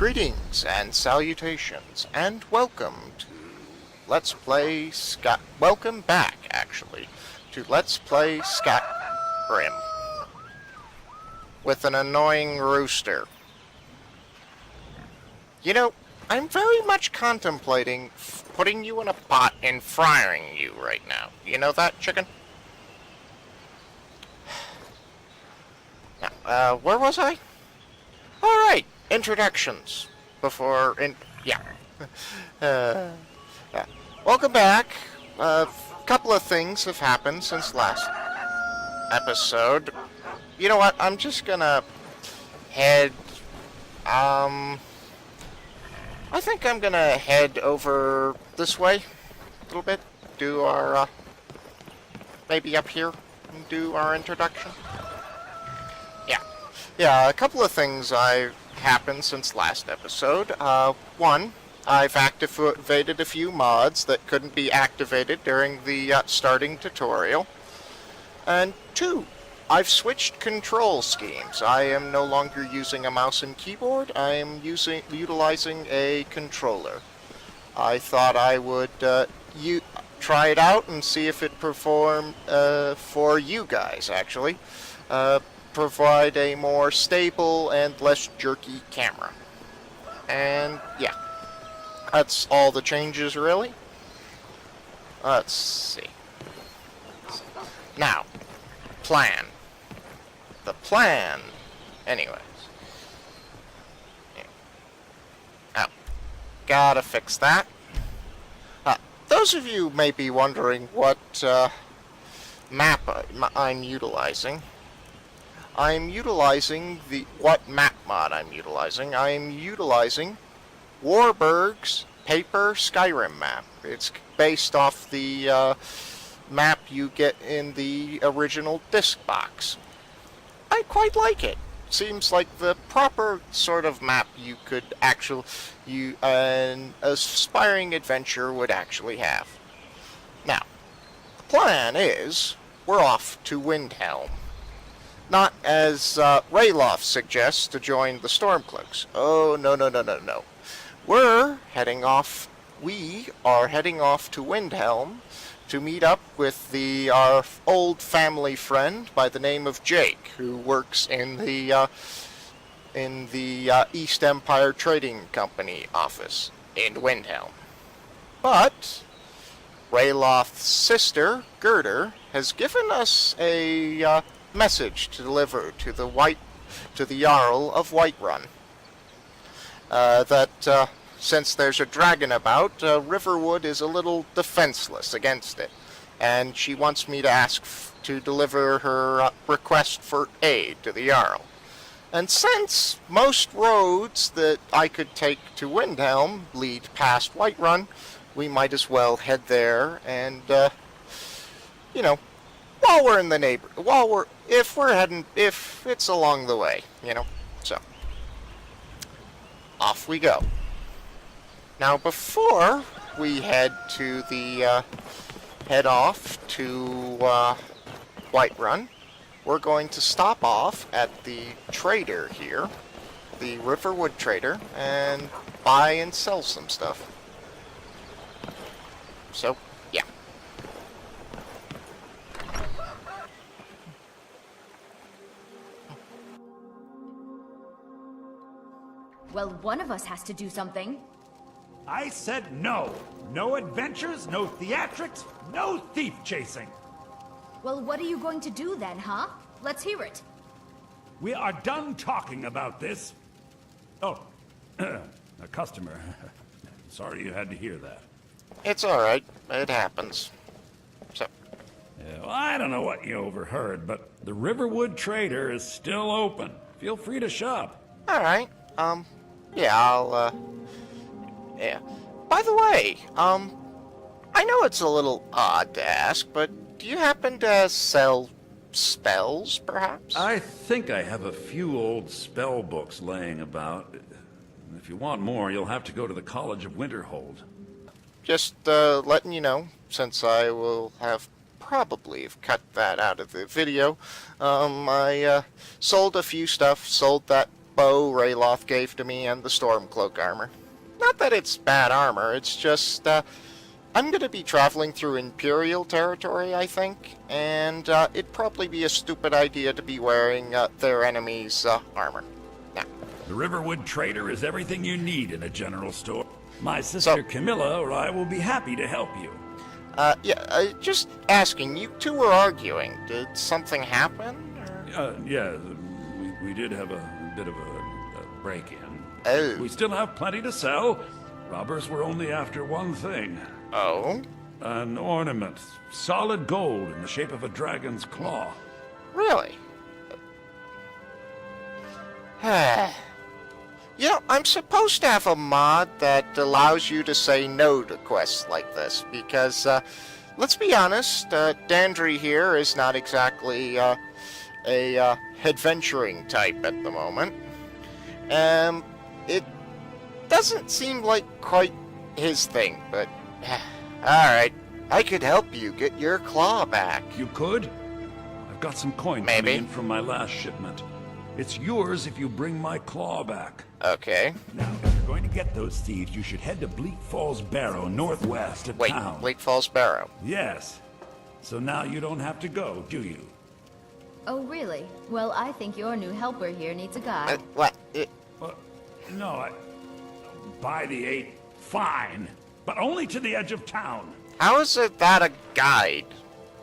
Greetings and salutations, and welcome to Let's Play Sky... Welcome back, actually, to Let's Play Skyrim. With an annoying rooster. You know, I'm very much contemplating putting you in a pot and frying you right now. You know that, chicken? Now, where was I? Alright, introductions. Yeah. Welcome back. A couple of things have happened since last episode. You know what, I'm just gonna head, I think I'm gonna head over this way a little bit, do our, maybe up here, and do our introduction. Yeah, a couple of things happened since last episode. One, I've activated a few mods that couldn't be activated during the starting tutorial. And two, I've switched control schemes. I am no longer using a mouse and keyboard. I am utilizing a controller. I thought I would try it out and see if it performed for you guys, actually. Provide a more stable and less jerky camera. And yeah, that's all the changes, really. Let's see. Now, plan. The plan. Anyways. Oh, gotta fix that. Those of you may be wondering what map I'm utilizing. I'm utilizing what map mod I'm utilizing. I'm utilizing Warburg's paper Skyrim map. It's based off the map you get in the original disc box. I quite like it. Seems like the proper sort of map you could an aspiring adventurer would actually have. Now, the plan is we're off to Windhelm. Not as Rayloff suggests to join the Stormcloaks. Oh, no. We are heading off to Windhelm to meet up with our old family friend by the name of Jake, who works in the East Empire Trading Company office in Windhelm. But Rayloff's sister, Gerder, has given us a message to deliver to the Jarl of Whiterun. That since there's a dragon about, Riverwood is a little defenseless against it, and she wants me to deliver her request for aid to the Jarl. And since most roads that I could take to Windhelm lead past Whiterun, we might as well head there and, while we're in the if it's along the way, so off we go. Now, before we head off to Whiterun, we're going to stop off at the trader here, the Riverwood trader, and buy and sell some stuff. So, yeah. Well, one of us has to do something. I said no. No adventures, no theatrics, no thief chasing. Well, what are you going to do then, huh? Let's hear it. We are done talking about this. Oh, a customer. Sorry you had to hear that. It's alright. It happens. So. Yeah, well, I don't know what you overheard, but the Riverwood Trader is still open. Feel free to shop. Alright. Yeah, yeah. By the way, I know it's a little odd to ask, but do you happen to sell spells, perhaps? I think I have a few old spell books laying about. If you want more, you'll have to go to the College of Winterhold. Just, letting you know, since I will have probably cut that out of the video, I, sold a few stuff, sold that bow Rayloth gave to me and the Stormcloak armor. Not that it's bad armor, it's just, I'm going to be traveling through Imperial territory, I think, and it'd probably be a stupid idea to be wearing their enemy's armor. Now, The Riverwood Trader is everything you need in a general store. My sister Camilla or I will be happy to help you. just asking, you two were arguing. Did something happen? Or? Yeah, we did have a bit of a break-in. Oh. We still have plenty to sell. Robbers were only after one thing. Oh? An ornament, solid gold in the shape of a dragon's claw. Really? You know, I'm supposed to have a mod that allows you to say no to quests like this, because, let's be honest, Dandry here is not exactly, a adventuring type at the moment. It doesn't seem like quite his thing, but, alright, I could help you get your claw back. You could? I've got some coin Maybe. coming in from my last shipment. It's yours if you bring my claw back. Okay. Now, if you're going to get those thieves, you should head to Bleak Falls Barrow, northwest of Wait, town. Bleak Falls Barrow. Yes. So now you don't have to go, do you? Oh, really? Well, I think your new helper here needs a guide. What? Well, no, by the 8, fine. But only to the edge of town. How is it that a guide?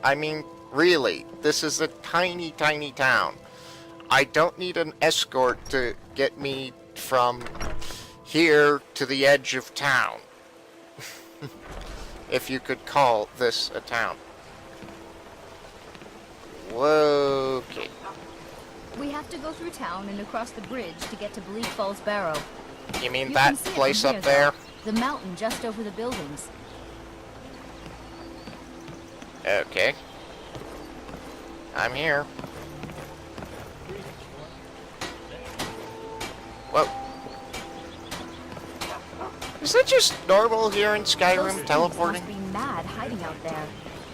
I mean, really, this is a tiny, tiny town. I don't need an escort to get me from here to the edge of town. If you could call this a town. Whoa, okay. We have to go through town and across the bridge to get to Bleak Falls Barrow. You mean You that can see it place from up here, there? though. The mountain just over the buildings. Okay. I'm here. Whoa. Is that just normal here in Those Skyrim, thieves teleporting? must be mad hiding out there.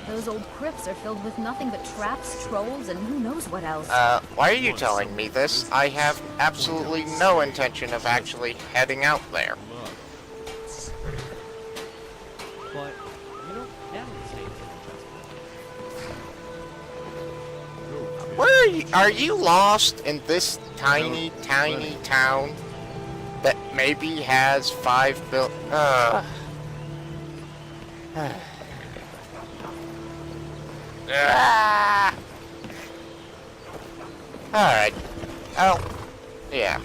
Those old crypts are filled with nothing but traps, trolls, and who knows what else. Why are you telling me this? I have absolutely no intention of actually heading out there. But you don't have to say anything. Where are you lost in this tiny, tiny town that maybe has 5 built? Alright. Oh, yeah.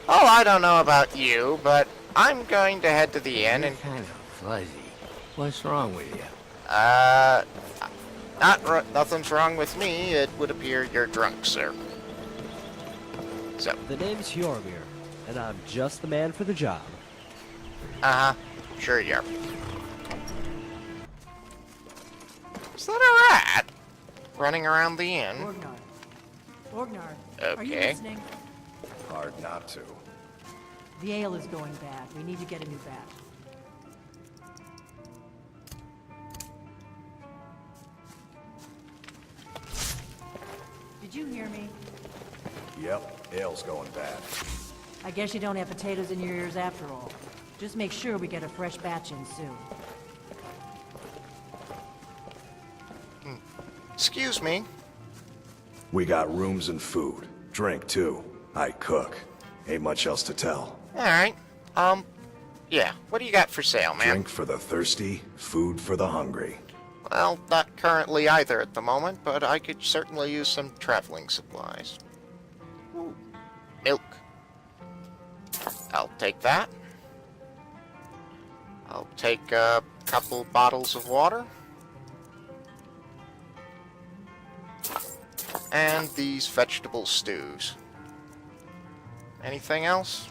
Oh, I don't know about you, but I'm going to head to the inn and... Kind of fuzzy. What's wrong with you? Nothing's wrong with me. It would appear you're drunk, sir. So, The name's Yormir, and I'm just the man for the job. sure you are. Is that a rat running around the inn? Orgnar, are you Okay. listening? Hard not to. The ale is going bad. We need to get a new batch. Did you hear me? Yep, ale's going bad. I guess you don't have potatoes in your ears after all. Just make sure we get a fresh batch in soon. Excuse me. We got rooms and food. Drink, too. I cook. Ain't much else to tell. Alright. Yeah. What do you got for sale, man? Drink for the thirsty, food for the hungry. Well, not currently either at the moment, but I could certainly use some traveling supplies. Ooh. Milk. I'll take that. I'll take a couple bottles of water. And these vegetable stews. Anything else?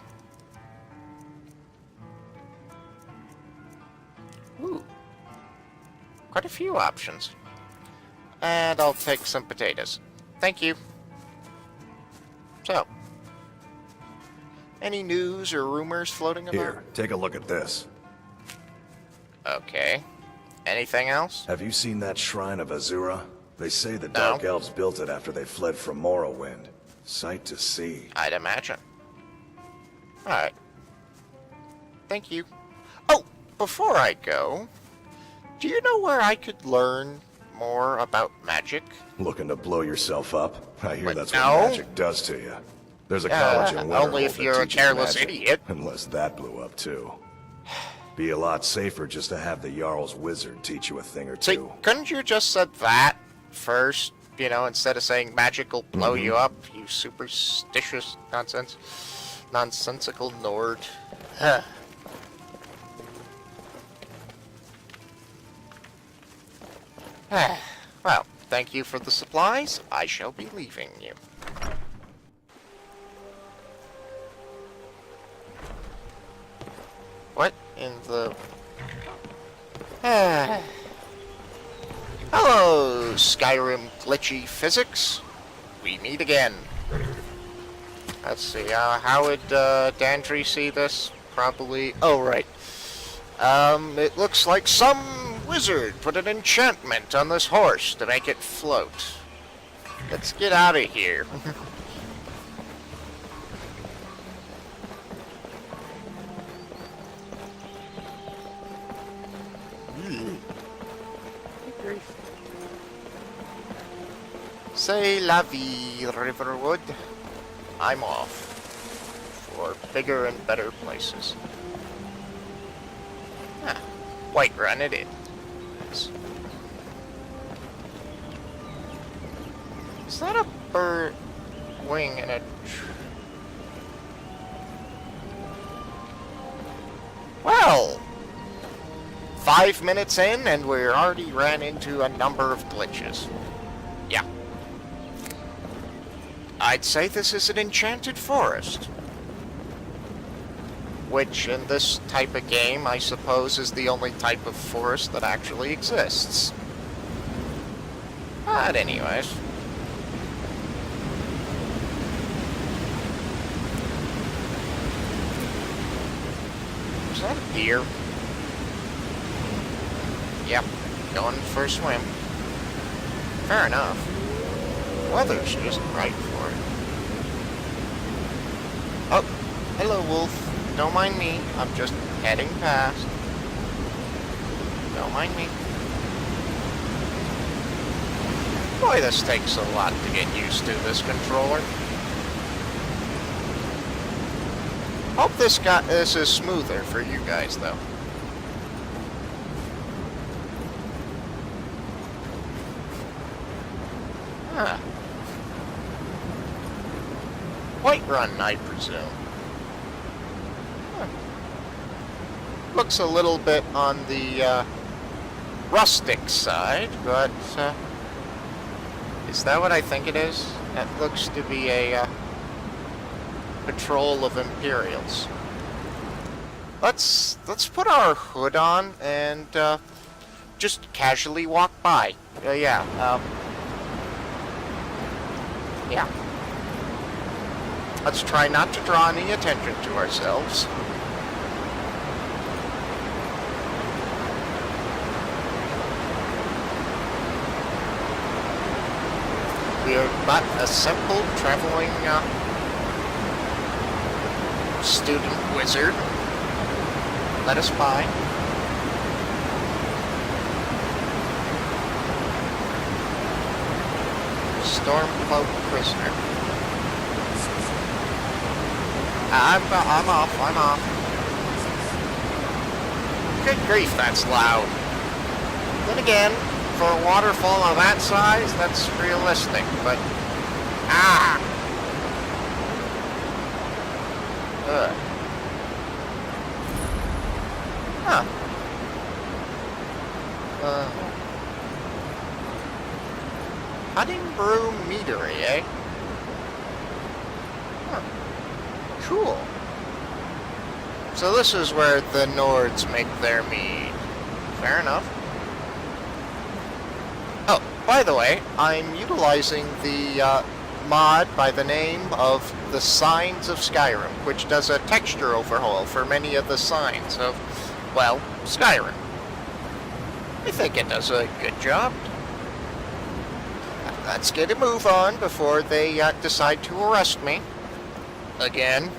Ooh. Quite a few options. And I'll take some potatoes. Thank you. So, any news or rumors floating about? Here, take a look at this. Okay. Anything else? Have you seen that shrine of Azura? They say the Dark Elves built it after they fled from Morrowind. Sight to see. I'd imagine. Alright. Thank you. Oh, before I go, do you know where I could learn more about magic? Looking to blow yourself up? I hear But that's no. what magic does to you. There's a college in Winterhold only if that you're a teaches careless magic, idiot. Unless that blew up too. Be a lot safer just to have the Jarl's wizard teach you a thing or See, two. couldn't you just said that first, you know, instead of saying magic will blow you up, you superstitious nonsensical Nord? Huh. Well, thank you for the supplies. I shall be leaving you. What in the... Hello, Skyrim glitchy physics. We meet again. Let's see, how would Dandry see this? Probably... Oh, right. It looks like some wizard put an enchantment on this horse to make it float. Let's get out of here. Say la vie, Riverwood. I'm off. For bigger and better places. Ah, Whiterun it is. Is that a bird wing in a Well, 5 minutes in and we already ran into a number of glitches. Yeah. I'd say this is an enchanted forest. Which, in this type of game, I suppose is the only type of forest that actually exists. But anyways. Is that a deer? Yep, going for a swim. Fair enough. Weather's just right for it. Oh, hello, wolf. Don't mind me. I'm just heading past. Don't mind me. Boy, this takes a lot to get used to, this controller. Hope this is smoother for you guys, though. Huh. Whiterun, I presume. Huh. Looks a little bit on the rustic side, but is that what I think it is? That looks to be a patrol of Imperials. Let's put our hood on and just casually walk by. Yeah. Let's try not to draw any attention to ourselves. We are but a simple traveling student wizard. Let us by. Stormcloak prisoner. I'm off. Good grief, that's loud. Then again, for a waterfall of that size, that's realistic, but... Ah! Ugh. Huh. Cutting Brew Meadery, eh? Huh. Cool. So this is where the Nords make their mead. Fair enough. Oh, by the way, I'm utilizing the mod by the name of the Signs of Skyrim, which does a texture overhaul for many of the signs of, well, Skyrim. I think it does a good job. Let's get a move on before they decide to arrest me. Again.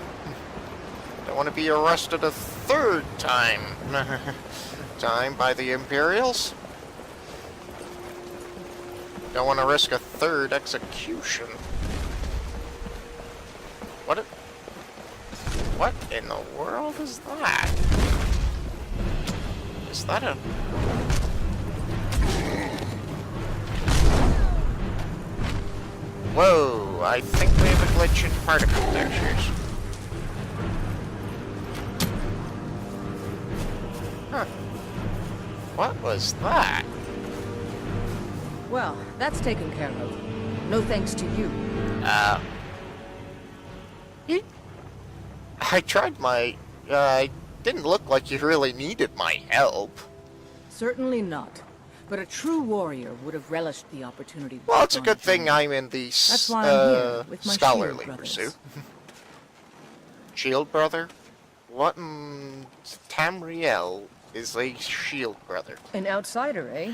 Don't want to be arrested a third time. By the Imperials. Don't want to risk a third execution. What in the world is that? Is that a... Whoa, I think we have a glitch in particle textures. Huh. What was that? Well, that's taken care of. No thanks to you. I tried my... didn't look like you really needed my help. Certainly not. But a true warrior would have relished the opportunity. Well, it's a good thing I'm in the That's why I'm here, with my scholarly shield pursuit. Shield brother? What in Tamriel is a shield brother? An outsider, eh?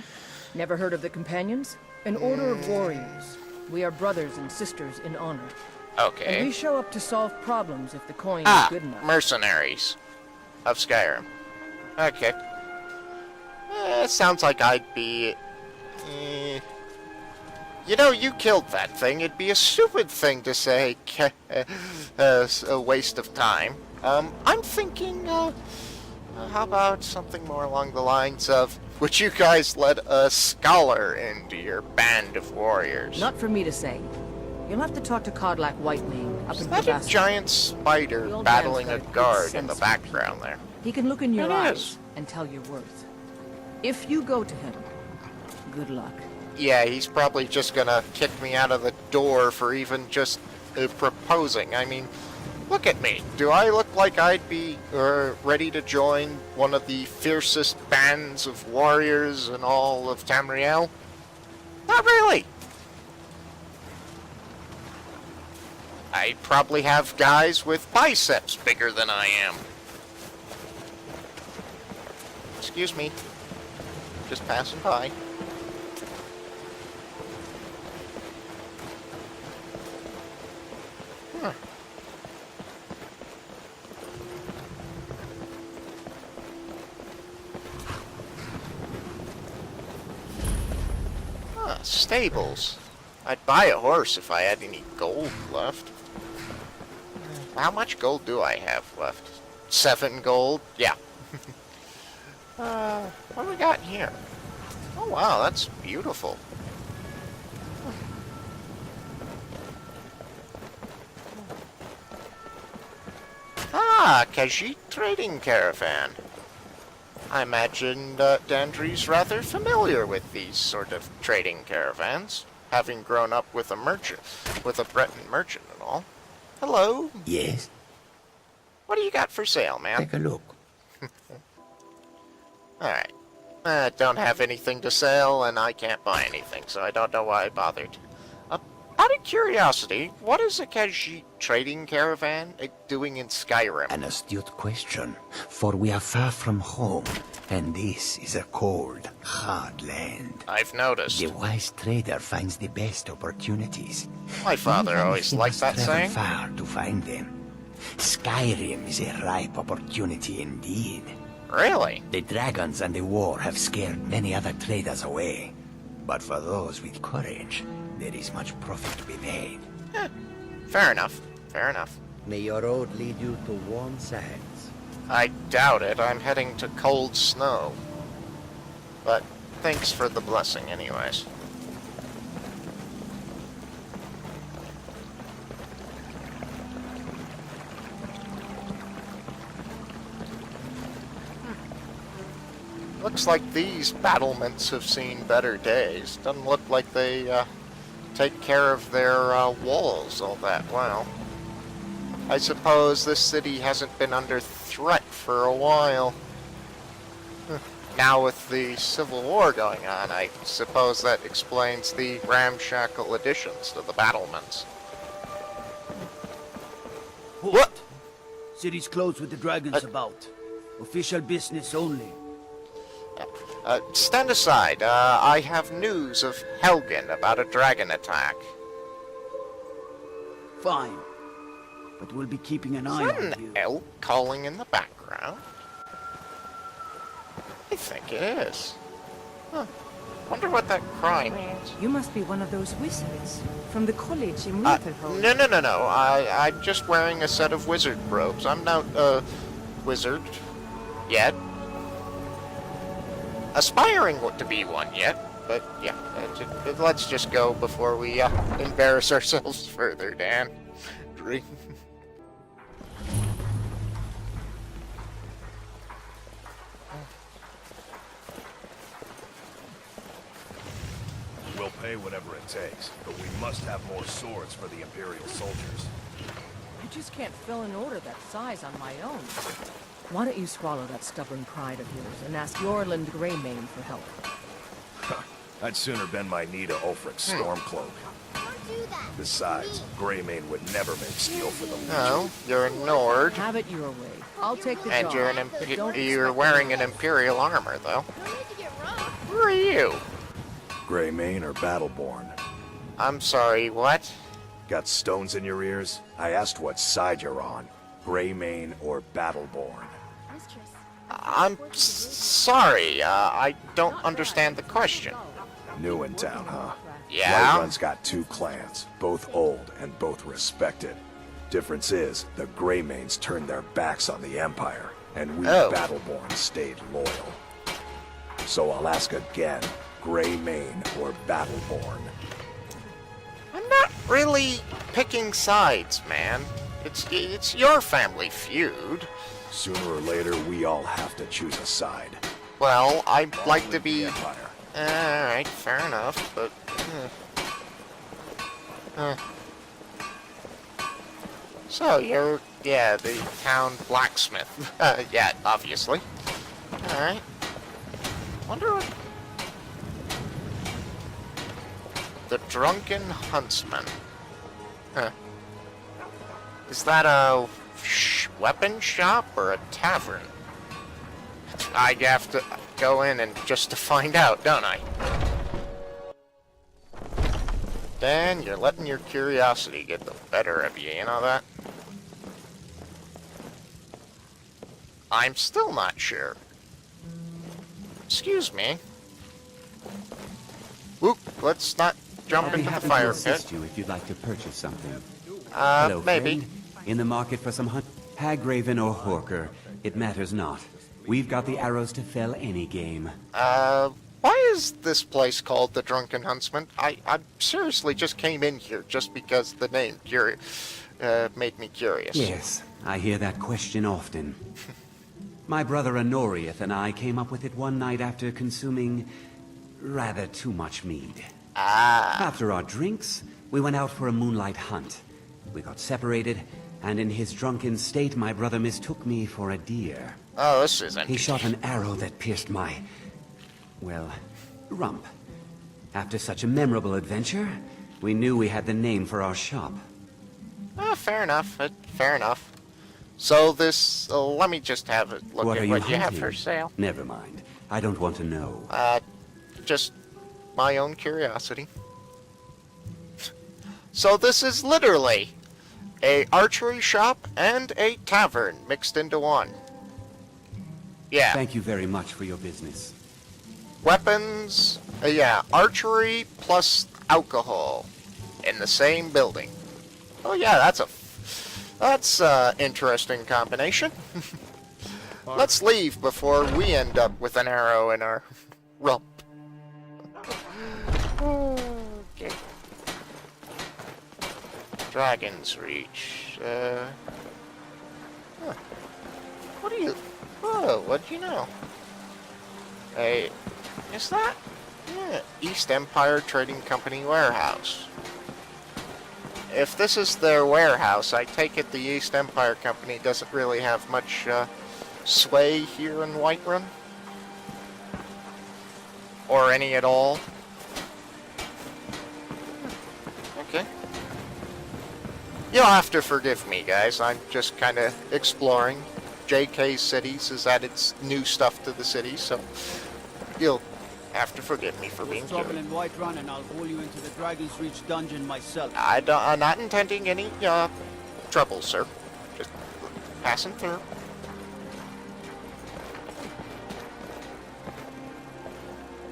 Never heard of the Companions? An order of warriors. We are brothers and sisters in honor. Okay. And we show up to solve problems if the coin is good enough. Mercenaries of Skyrim. Okay. It sounds like I'd be... You know, you killed that thing. It'd be a stupid thing to say a waste of time. I'm thinking, how about something more along the lines of, would you guys let a scholar into your band of warriors? Not for me to say. You'll have to talk to Codlac Whitemane up in Is that a Dovahkiin. giant spider The old battling man's a got a good guard in the sense for background there? He can look in your It eyes is. and tell your worth. If you go to him, good luck. Yeah, he's probably just gonna kick me out of the door for even just proposing. I mean, look at me. Do I look like I'd be ready to join one of the fiercest bands of warriors in all of Tamriel? Not really. I'd probably have guys with biceps bigger than I am. Excuse me. Just passing by. Stables. I'd buy a horse if I had any gold left. How much gold do I have left? 7 gold? Yeah. What do we got here? Oh wow, that's beautiful. Ah, Khajiit trading caravan. I imagine Dandry's rather familiar with these sort of trading caravans, having grown up with a merchant, with a Breton merchant and all. Hello. Yes? What do you got for sale, man? Take a look. Alright. Don't have anything to sell, and I can't buy anything, so I don't know why I bothered. Out of curiosity, what is a Khajiit trading caravan doing in Skyrim? An astute question, for we are far from home, and this is a cold, hard land. I've noticed. The wise trader finds the best opportunities. My father Even always if he liked must that travel saying. far to find them. Skyrim is a ripe opportunity indeed. Really? The dragons and the war have scared many other traders away. But for those with courage, there is much profit to be made. Fair enough. Fair enough. May your road lead you to warm sands. I doubt it. I'm heading to cold snow. But thanks for the blessing anyways. Looks like these battlements have seen better days. Doesn't look like they take care of their walls all that well. I suppose this city hasn't been under threat for a while. Now with the Civil War going on, I suppose that explains the ramshackle additions to the battlements. What? City's closed with the dragons about. Official business only. Stand aside. I have news of Helgen about a dragon attack. Fine. But we'll be keeping an eye Is that on an you. elk calling in the background? I think it is. Huh. Wonder what that cry means. You must be one of those wizards from the college in No. Winterhold. I'm just wearing a set of wizard robes. I'm not a wizard yet. Aspiring to be one yet, but yeah. Let's just go before we embarrass ourselves further, Dan. We'll pay whatever it takes, but we must have more swords for the Imperial soldiers. I just can't fill an order that size on my own. Why don't you swallow that stubborn pride of yours and ask Yorland Greymane for help? I'd sooner bend my knee to Ulfric's Stormcloak. Besides, Greymane would never make steel for the Legion. No, you're a Nord, Have it your way. I'll take the and job. you're but don't you're expect wearing me an to- Imperial armor, though. Who are you? Greymane or Battleborn? I'm sorry, what? Got stones in your ears? I asked what side you're on. Greymane or Battleborn? I'm sorry, I don't understand the question. New in town, huh? Yeah? Whiterun's got two clans, both old and both respected. Difference is, the Greymanes turned their backs on the Empire, and we Battleborn stayed loyal. So I'll ask again, Greymane or Battleborn? I'm not really picking sides, man. It's your family feud. Sooner or later, we all have to choose a side. Well, I'd like to be... The Empire. Alright, fair enough, but... So, you're... yeah, the town blacksmith. Yeah, obviously. Alright. Wonder what... The Drunken Huntsman. Huh. Is that a weapon shop or a tavern? I have to go in and just to find out, don't I? Dan, you're letting your curiosity get the better of you, you know that? I'm still not sure. Excuse me. Whoop, let's not jump I'll be into the happy fire to assist pit. you if you'd like to purchase something. Hello, Maybe. friend. In the market for some hunt? Hagraven or Horker, it matters not. We've got the arrows to fell any game. Why is this place called the Drunken Huntsman? I seriously just came in here just because the name made me curious. Yes, I hear that question often. My brother Honoriath and I came up with it one night after consuming rather too much mead. After our drinks, we went out for a moonlight hunt. We got separated, and in his drunken state, my brother mistook me for a deer. Oh, this isn't... He shot an arrow that pierced my, well, rump. After such a memorable adventure, we knew we had the name for our shop. Fair enough. Fair enough. So this... let me just have a look What at are what you have hunting? for sale. Never mind. I don't want to know. Just my own curiosity. So this is literally a archery shop and a tavern mixed into one. Yeah. Thank you very much for your business. Weapons, yeah, archery plus alcohol in the same building. Oh yeah, that's a interesting combination. Let's leave before we end up with an arrow in our rump. Okay. Dragon's Reach. What do you... Oh, what do you know? Hey, is that? Yeah, East Empire Trading Company warehouse. If this is their warehouse, I take it the East Empire Company doesn't really have much sway here in Whiterun? Or any at all? Okay. You'll have to forgive me, guys. I'm just kind of exploring. JK Cities has added new stuff to the city, so You'll have to forgive me for being There's trouble curious. in Whiterun, and I'll haul you into the Dragon's Reach dungeon myself. I'm not intending any, trouble, sir. Just passing through.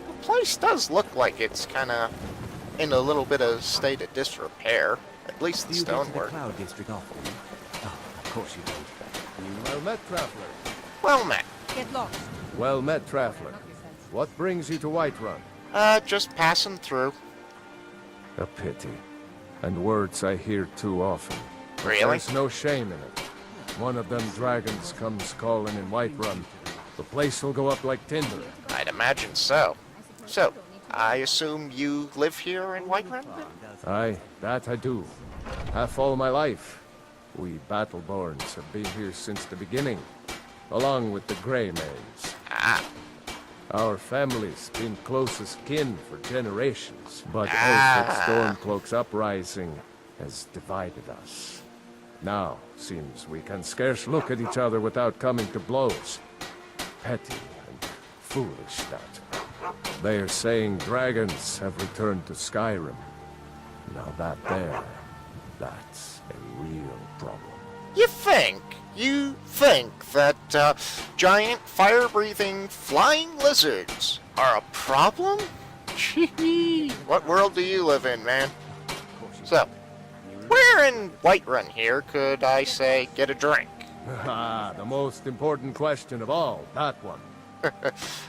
The place does look like it's kind of in a little bit of state of disrepair. At least the Do you go to the stonework. Cloud District often? Oh, of course you don't. Well met, traveler. Well met. Get lost. Well met, traveler. What brings you to Whiterun? Just passing through. A pity. And words I hear too often. But Really? there's no shame in it. One of them dragons comes calling in Whiterun. The place will go up like tinder. I'd imagine so. So, I assume you live here in Whiterun? Aye, that I do. Half all my life. We Battleborns have been here since the beginning, along with the Greymanes. Ah, Our family's been closest kin for generations, but Elfred Stormcloak's uprising has divided us. Now, seems we can scarce look at each other without coming to blows. Petty and foolish that. They are saying dragons have returned to Skyrim. Now that's a real problem. you think? You think that, giant fire-breathing flying lizards are a problem? Gee, what world do you live in, man? So, where in Whiterun here could I, say, get a drink? Ah, the most important question of all, that one.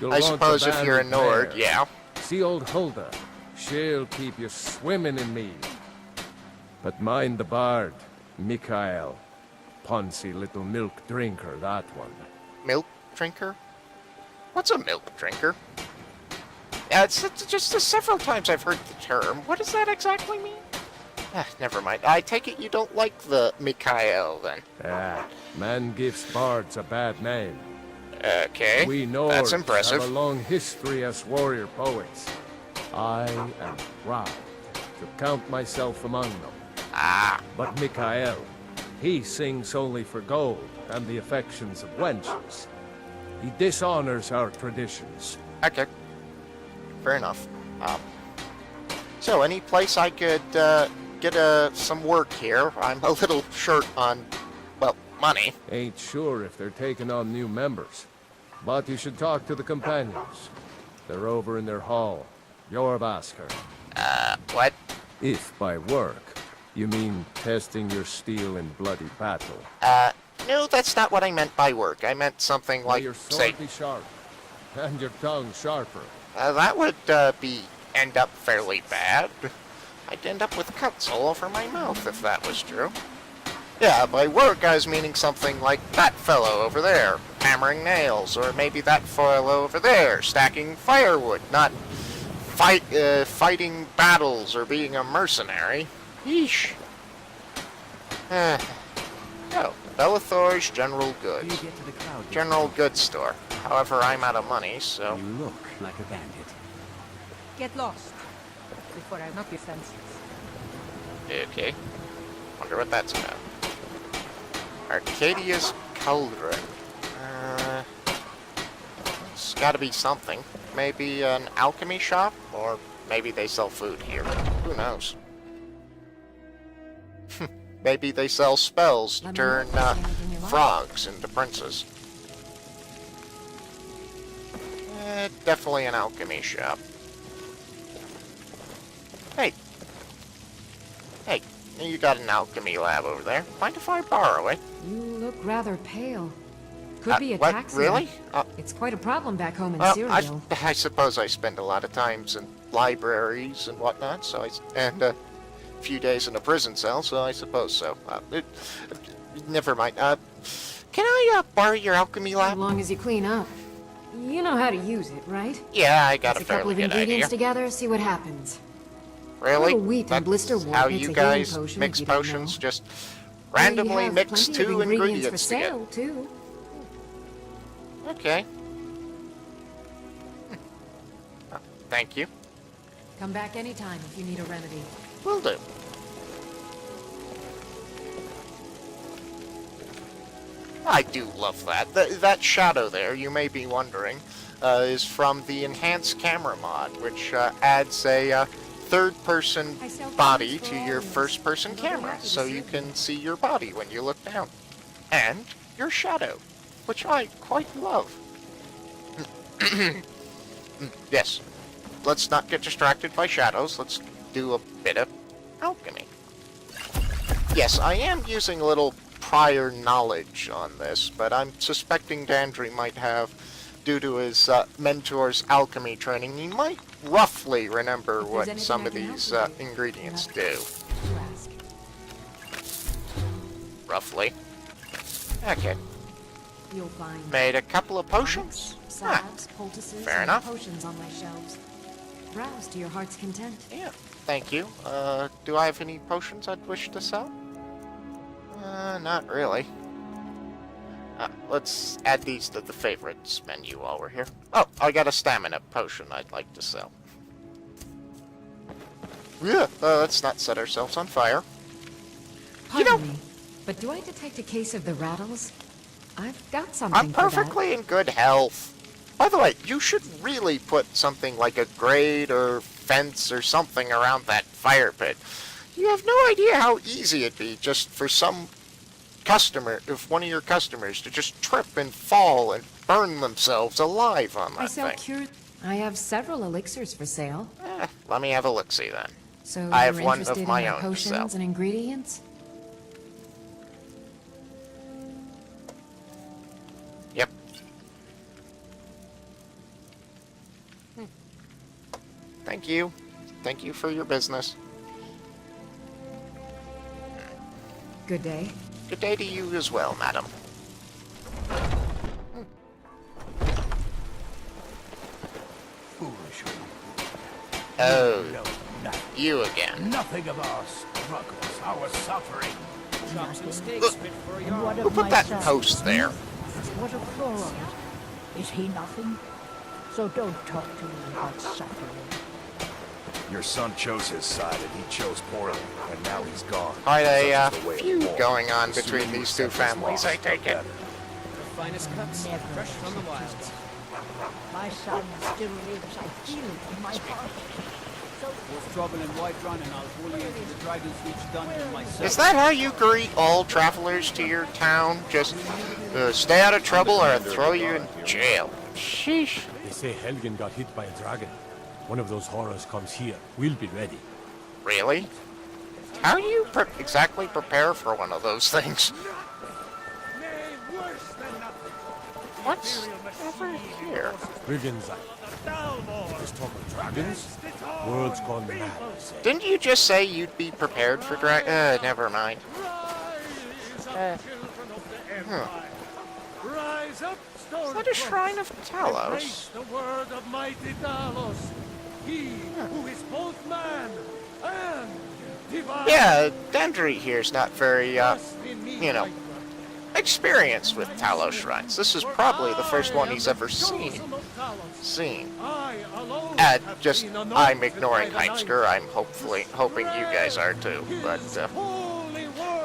You'll I want suppose the if you're a banded Nord, mare. yeah. See old Hulda. She'll keep you swimming in mead. But mind the bard, Mikael. Poncy little milk drinker, that one. Milk drinker? What's a milk drinker? Yeah, it's just several times I've heard the term. What does that exactly mean? Ah, never mind. I take it you don't like the Mikael, then. Ah, man gives bards a bad name. Okay, We Nords that's impressive. have a long history as warrior poets. I am proud to count myself among them. Ah, But Mikael, he sings only for gold and the affections of wenches. He dishonors our traditions. okay. Fair enough. So, any place I could get some work here? I'm a little short on, well, money. Ain't sure if they're taking on new members. But you should talk to the companions. They're over in their hall. Jorvasker. What? If by work, you mean testing your steel in bloody battle. No, that's not what I meant by work. I meant something May like, your say, sword be sharp, and your tongue sharper. that would end up fairly bad. I'd end up with cuts all over my mouth if that was true. Yeah, by work I was meaning something like that fellow over there, hammering nails, or maybe that fellow over there, stacking firewood, not fighting battles or being a mercenary. Yeesh. Oh, Bellathor's General Do you Goods. get to the Cloud District? General Goods Store. However, I'm out of money, so... You look like a bandit. Get lost. Before I knock your fences. Okay. Wonder what that's about. Arcadia's Cauldron. It's gotta be something. Maybe an alchemy shop? Or maybe they sell food here. Who knows? Maybe they sell spells to turn frogs into princes. Definitely an alchemy shop. Hey. Hey, you got an alchemy lab over there. Mind if I borrow it? You look rather pale. Could be a what? tax. Really? It's quite a problem back home in Well, Serial. I suppose I spend a lot of times in libraries and whatnot, so and a few days in a prison cell, so I suppose so. Never mind. Can I borrow your alchemy As lab? long as you clean up. You know how to use it, right? Yeah, I got Mix a a couple fairly of good ingredients idea. together, see what happens. Really? little wheat and That's blister wort how makes you a healing guys potion, mix if you don't potions? know. Just Well, you randomly have mix plenty of two ingredients for together. sale, too. Okay. Thank you. Come back anytime if you need a remedy. Will do. I do love that. That shadow there, you may be wondering. is from the Enhanced Camera mod, which adds a third-person body to your first-person camera, so you can see your body when you look down. And your shadow, which I quite love. Yes, let's not get distracted by shadows. Let's do a bit of alchemy. Yes, I am using a little prior knowledge on this, but I'm suspecting Dandry might have, due to his mentor's alchemy training, he might roughly remember what some of these ingredients do. Roughly. Okay. You'll find made a couple of potions. salves, poultices, fair and enough. potions on my shelves. Browse to your heart's content. Yeah, thank you. Do I have any potions I'd wish to sell? Not really. Let's add these to the favorites menu while we're here. Oh, I got a stamina potion I'd like to sell. Yeah, let's not set ourselves on fire. Pardon me, but do I detect a case of the rattles? I've got something I'm perfectly in good health. By the way, you should really put something like a grate or fence or something around that fire pit. You have no idea how easy it'd be just for some customer, if one of your customers, to just trip and fall and burn themselves alive on that thing. I have several elixirs for sale. Let me have a look-see then. So I have you're one interested of my in my own to sell. potions and ingredients? Yep. Thank you. Thank you for your business. Good day. Good day to you as well, madam. Oh, you again. Nothing of our struggles, our suffering. Who put that post there? What of Florent? Is he nothing? So don't talk to me about suffering. Your son chose his side and he chose poorly, and now he's gone. Quite a Such is the way of feud war. going on The sooner between you these two accept his families, loss, I take the it. better. The finest cuts, fresh from the wilds. My son still lives. I feel it in my heart. With trouble in Whiterun, and I'll bully into the Dragon's Reach dungeon myself. Is that how you greet all travelers to your town? Just stay out of trouble or I'll throw you in jail. Sheesh. They say Helgen got hit by a dragon. One of those horrors comes here. We'll be ready. Really? How do you exactly prepare for one of those things? What's over here? Brigands, just talk of dragons? World's gone mad, they say. Didn't you just say you'd be prepared for never mind. Rise up, Is that a shrine of Talos? the word of mighty Talos. He who is both man and divine. Yeah, Dandry here's not very, experienced with Talos shrines. This is probably the first one he's ever seen. I'm ignoring Heimsker. I'm hoping you guys are too. But,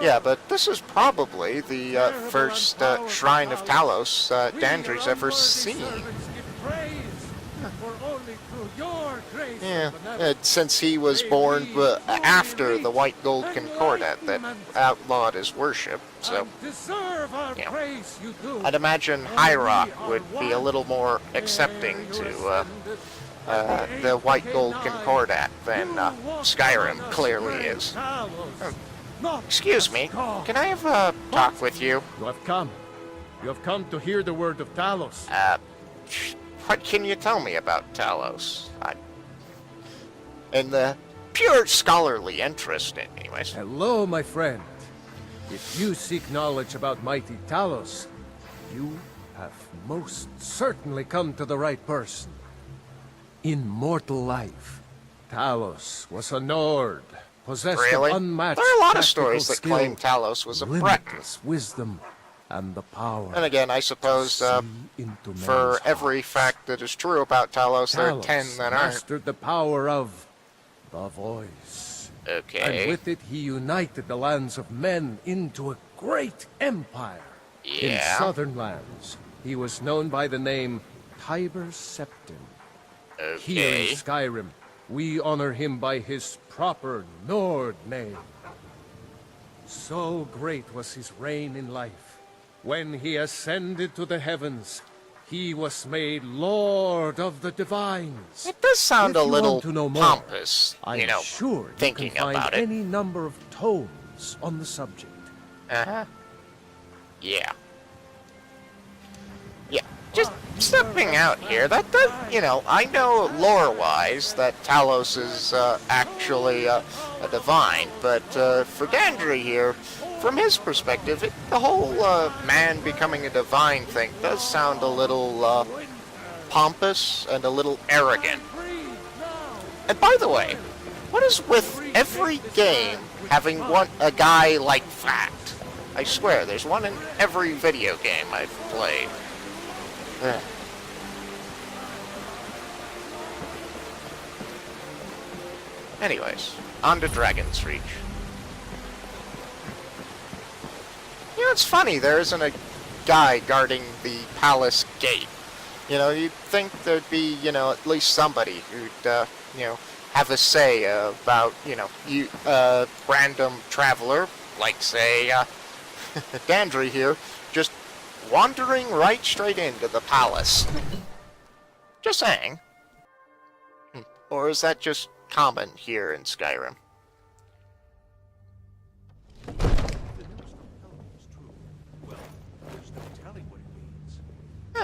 yeah, but this is probably the first shrine of Talos Dandry's ever seen. Yeah, since he was born after the White Gold Concordat that outlawed his worship, so, I'd imagine High Rock would be a little more accepting to the White Gold Concordat than Skyrim clearly is. Excuse me, can I have a talk with you? You have come. You have come to hear the word of Talos. What can you tell me about Talos? In the pure scholarly interest, anyways. Hello, my friend. If you seek knowledge about mighty Talos, you have most certainly come to the right person. In mortal life, Talos was a Nord, possessed of unmatched There are a lot of tactical stories that skill, claim Talos was a Breton. limitless wisdom, and the power. And again, I suppose for every fact that is true about Talos, there are 10 that aren't. Mastered the power of the voice. Okay. And with it, he united the lands of men into a great empire. Yeah. In southern lands, he was known by the name Tiber Septim. Okay. Here in Skyrim, we honor him by his proper Nord name. So great was his reign in life. When he ascended to the heavens, he was made Lord of the Divines. It does sound If a you little want to know more, pompous, I'm you know, sure thinking you can find about it. any number of tomes on the subject. Uh-huh. Yeah. Yeah, just stepping out here, that does, you know, I know lore-wise that Talos is actually a divine, but for Dandry here, from his perspective, the whole man becoming a divine thing does sound a little pompous and a little arrogant. And by the way, what is with every game having a guy like that? I swear, there's one in every video game I've played. Ugh. Anyways, on to Dragon's Reach. You know, it's funny, there isn't a guy guarding the palace gate. You know, you'd think there'd be, you know, at least somebody who'd, you know, have a say about, you know, random traveler, like, say, Dandry here, just wandering right straight into the palace. Just saying. Or is that just common here in Skyrim?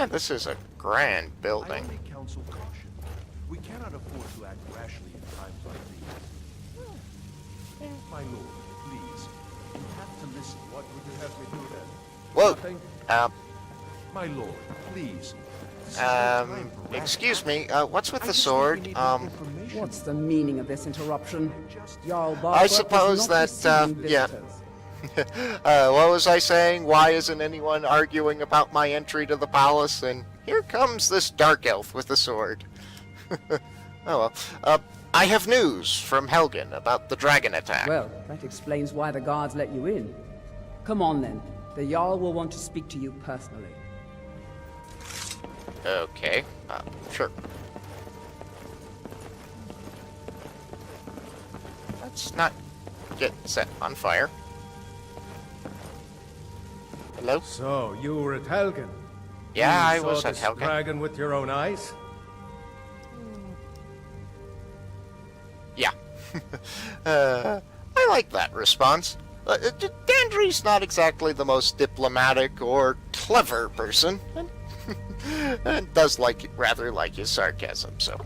This is a grand building. Council caution. We cannot afford to act rashly in times like these. My lord, please. You have to listen. What would you have me do then? Whoa. Nothing? My lord, please. Excuse me, what's with the sword? What's the meaning of this interruption? Jarl I suppose that, yeah. What was I saying? Why isn't anyone arguing about my entry to the palace? And here comes this dark elf with a sword. Oh well. I have news from Helgen about the dragon attack. Well, that explains why the guards let you in. Come on then. The Jarl will want to speak to you personally. Okay, sure. Let's not get set on fire. Hello? So, you were at Helgen? Yeah, I You was saw at this Helgen. dragon with your own eyes? Yeah. I like that response. Dandry's not exactly the most diplomatic or clever person, and does rather like his sarcasm, so...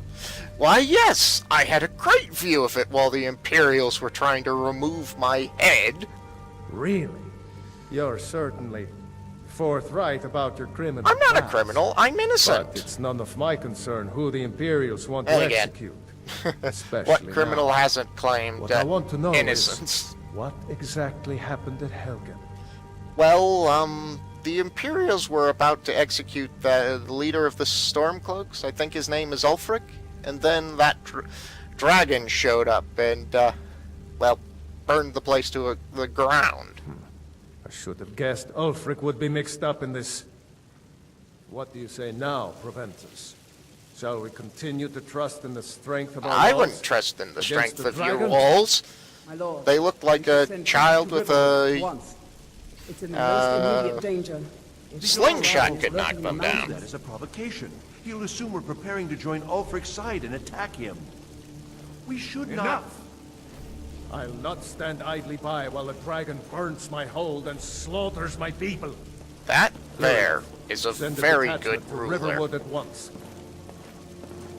Why, yes! I had a great view of it while the Imperials were trying to remove my head. Really? You're certainly forthright about your criminal I'm not past. a criminal, I'm innocent. But it's none of my concern who the Imperials want to And again. execute. Especially What criminal now. hasn't claimed What I want to know innocence? is what exactly happened at Helgen? Well, the Imperials were about to execute the leader of the Stormcloaks. I think his name is Ulfric. And then that dragon showed up and, well, burned the place to the ground. I should have guessed Ulfric would be mixed up in this. What do you say now, Proventus? Shall we continue to trust in the strength of our I walls wouldn't trust in the against strength the of your dragon? walls. My lord, They look like a child with a once. It's in the most immediate danger. If slingshot Jarl could knock lurking them in the down. mountains- That is a provocation. He'll assume we're preparing to join Ulfric's side and attack him. We should not... Enough! I'll not stand idly by while the dragon burns my hold and slaughters my people. That there is a Send a very detachment good to ruler. Riverwood at once.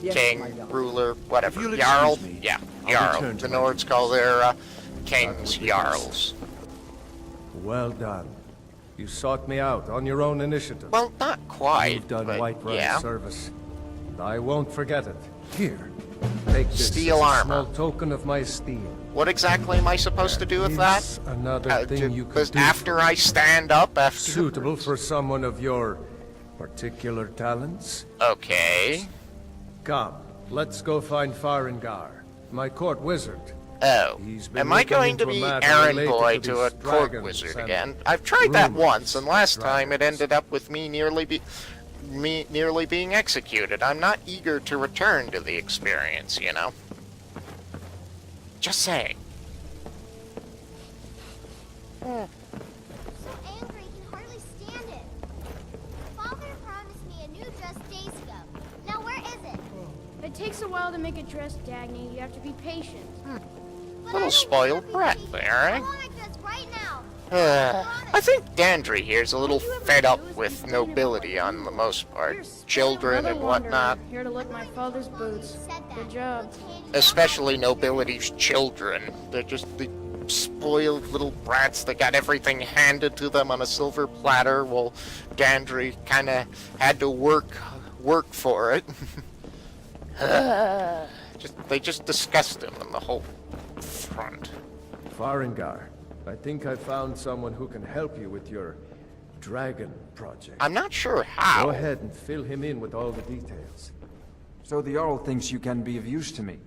Yes, King, my lord. ruler, whatever. If you'll Jarl? excuse me, Yeah, I'll Jarl. return to The my Nords call their kings Jarls. Well done. You sought me out on your own initiative. Well, not quite, You've done but Whiterun yeah. service. And I won't forget it. Here, take this Steel as a armor. small token of my esteem. What exactly am I supposed to do with that? It's another thing you could do after for I me. stand up, after... Suitable for someone of your particular talents. Okay. Come, let's go find Farengar, my court wizard. Oh. He's been Am I looking going to into a be matter errand related boy to to a these court dragons wizard and again? I've tried that rumors once, and last time it dragons. ended up with me nearly me nearly being executed. I'm not eager to return to the experience, you know? Just saying. So angry, he can hardly stand it. Father promised me a new dress days ago. Now where is it? It takes a while to make a dress, Dagny. You have to be patient. Little spoiled brat there, eh? I want a dress right now. I think Dandry here's a little fed up with nobility on the most part. Children and whatnot. Here to lick my father's boots. Good job. Especially nobility's children. They're just the spoiled little brats that got everything handed to them on a silver platter, while Dandry kinda had to work for it. They just disgust him in the whole front. Farengar, I think I found someone who can help you with your dragon project. I'm not sure how. Go ahead and fill him in with all the details. So the Jarl thinks you can be of use to me.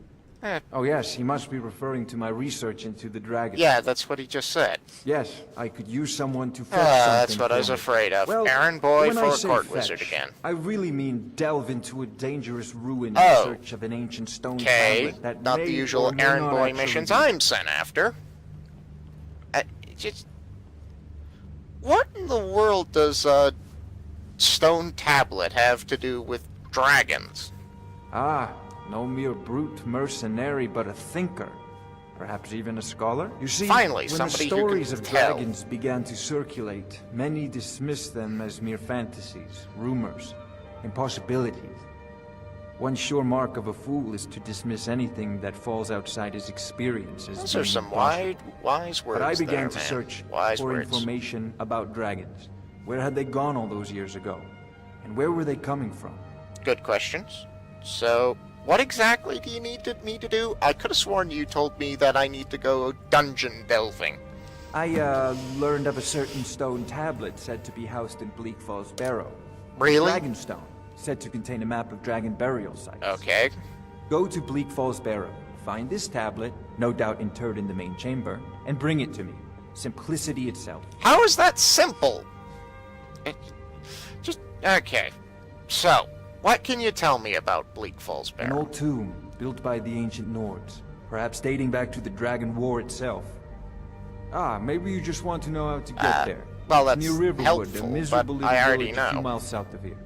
Oh yes, he must be referring to my research into the dragon. Yeah, that's what he just said. Yes, I could use someone to fetch something. That's what I was afraid of. Well, Errand boy when for I a say court fetch, wizard again. I really mean delve into a dangerous ruin Oh. in search of an ancient stone Okay, tablet that not may the usual or may errand not boy actually missions be- I'm sent after. Just... What in the world does a stone tablet have to do with dragons? Ah, no mere brute mercenary, but a thinker. Perhaps even a scholar? You see, Finally, when the somebody who stories can of tell. dragons began to circulate, many dismissed them as mere fantasies, rumors, impossibilities. One sure mark of a fool is to dismiss anything that falls outside his experience as Those are being some impossible. wise words But I began there, to man. search Wise for words. information about dragons. Where had they gone all those years ago? And where were they coming from? Good questions. So, what exactly do you need me to do? I could have sworn you told me that I need to go dungeon delving. I learned of a certain stone tablet said to be housed in Bleak Falls Barrow. Really? Dragonstone, said to contain a map of dragon burial sites. Okay. Go to Bleak Falls Barrow, find this tablet, no doubt interred in the main chamber, and bring it to me. Simplicity itself. How is that simple? Okay. So, what can you tell me about Bleak Falls An Barrow? old tomb built by the ancient nords, perhaps dating back to the Dragon War itself. Ah, maybe you just want to know how to get there. Well, that's Near Riverwood, helpful, a miserable but little I already village a few know. miles south of here.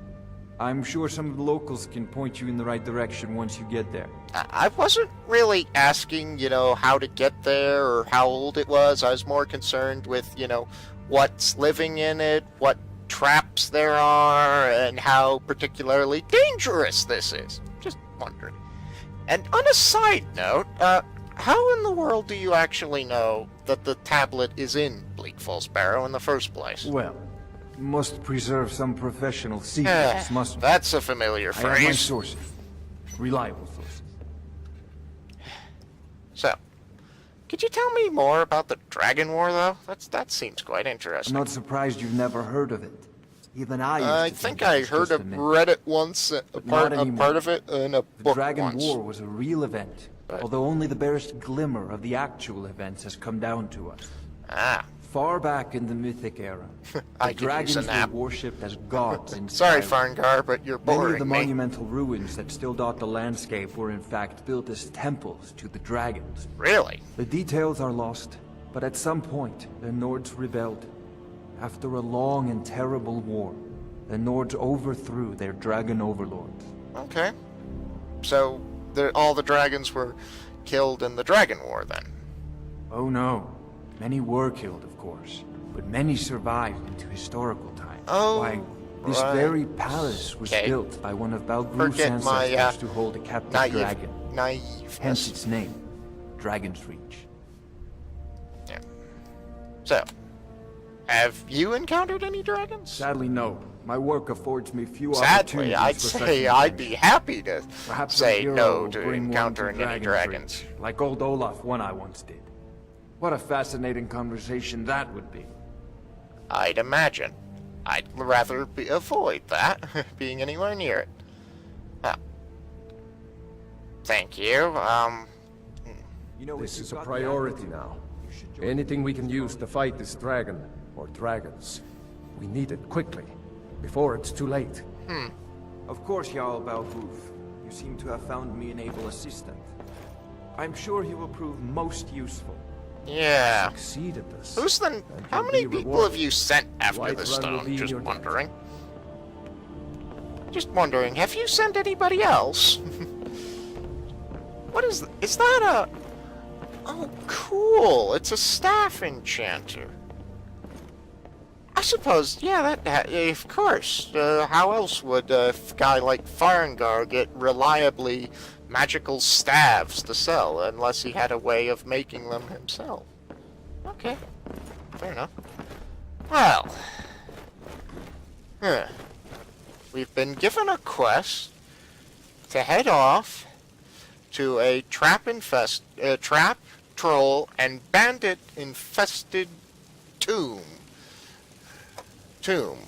I'm sure some of the locals can point you in the right direction once you get there. I wasn't really asking, how to get there or how old it was. I was more concerned with, what's living in it, what traps there are, and how particularly dangerous this is. Just wondering. And on a side note, how in the world do you actually know that the tablet is in Bleak Falls Barrow in the first place? Well, must preserve some professional secrets, must we? That's a familiar I have my phrase. sources. Reliable sources. So, could you tell me more about the Dragon War, though? That seems quite I'm interesting. not surprised you've never heard of it. Even I used to think it I was heard just a of myth. read it once, a But part not anymore. of it in a The book Dragon once. War was a real event, although only the barest glimmer of the actual events has come down to us. Ah. Far back in the Mythic era, I the could use a dragons were nap. worshipped as gods in Sorry, Skyrim. Farngar, but you're Many of boring the me. monumental ruins that still dot the landscape were in fact built as temples to the dragons. Really? The details are lost, but at some point, the Nords rebelled. After a long and terrible war, the Nords overthrew their dragon overlords. Okay. So, all the dragons were killed in the Dragon War, then? Oh no. Many were killed, of course, but many survived into historical times. Oh, Why, this right. very palace was Okay. built by one of Balgruf's Forget my, ancestors to hold a captive dragon. Naiveness. Hence its name, Dragon's Reach. Yeah. So, have you encountered any dragons? Sadly, no. My work affords me few Sadly, opportunities I'd for say such I'd be happy to Perhaps say a hero no will to bring one encountering any Dragon's dragons. Reach, like old Olaf one I once did. What a fascinating conversation that would be. I'd imagine. I'd rather avoid that, being anywhere near it. Thank you. This is a priority now. Anything we can use to fight this dragon, or dragons, we need it quickly, before it's too late. Of course, Jarl Balboof. You seem to have found me an able assistant. I'm sure he will prove most useful. Yeah. Succeed at this. Who's the... How many people have you sent after the stone? Just wondering. Just wondering, have you sent anybody else? What is... Is that a... Oh, cool. It's a staff enchanter. I suppose, yeah, that of course. How else would a guy like Farengar get reliably magical staves to sell, unless he had a way of making them himself? Okay, fair enough. Well, we've been given a quest to head off to a trap, troll, and bandit-infested tomb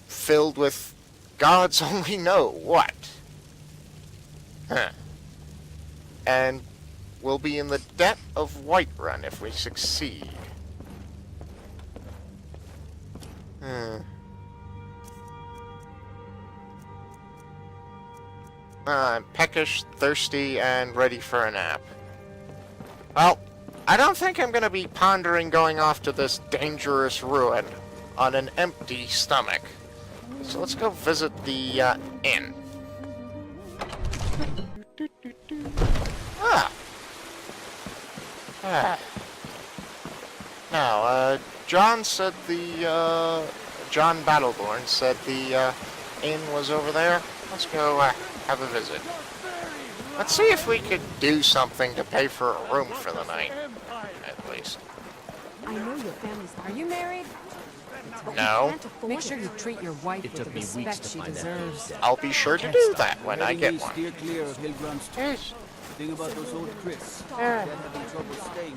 filled with gods only know what. And we'll be in the debt of Whiterun if we succeed. I'm peckish, thirsty, and ready for a nap. Well, I don't think I'm gonna be pondering going off to this dangerous ruin on an empty stomach. So let's go visit the inn. Now, John said John Battleborn said the inn was over there. Let's go have a visit. Let's see if we could do something to pay for a room for the night, at least. I know your family's... Are you married? No. Make sure you treat your wife with the respect she deserves. I'll be sure to do that when I get one. Steer clear of Hilgrun's Yes. Thing about those old Chris. They're having trouble staying.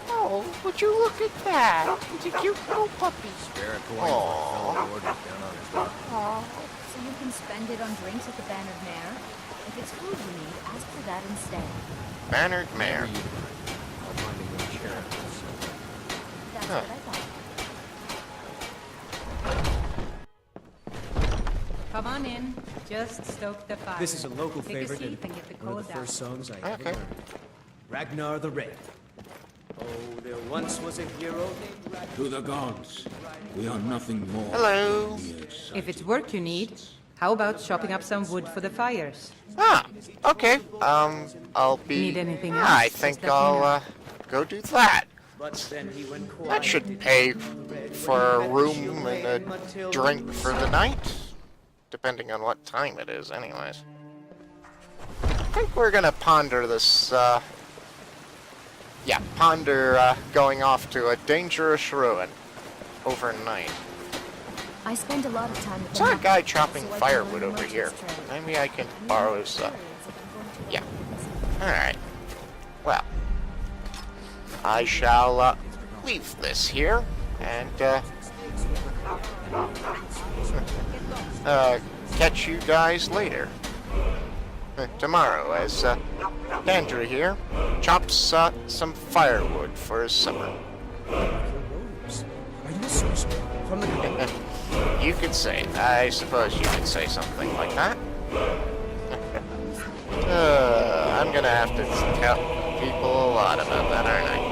Oh, would you look at that? He's a cute little puppy. Aww. So you can spend it on drinks at the Bannered Mare. If it's food you need, ask for that instead. Bannered Mare. That's what I thought. Come on in. Just stoke the fire. This is a local Take favorite a seat and and get the one of cold the out. first songs I ever learned. Ragnar the Red. Oh, there once was a hero named Ragnar. To the gods. We are nothing more. Hello. If it's work you need, how about chopping up some wood for the fires? Ah, okay. I'll be... Need anything else? I think I'll, go do that. But then he went quiet. That should pay for a room and a drink for the night. Depending on what time it is, anyways. I think we're gonna ponder this, ponder, going off to a dangerous ruin overnight. I spend a lot of time with Saw a guy chopping firewood over here. Maybe I can borrow his, yeah. Alright. Well. I shall, leave this here, and, catch you guys later. Tomorrow, as, Andrew here chops, some firewood for his supper. Are you a sorcerer? From the... You could say it. I suppose you could say something like that. I'm gonna have to tell people a lot about that, aren't I?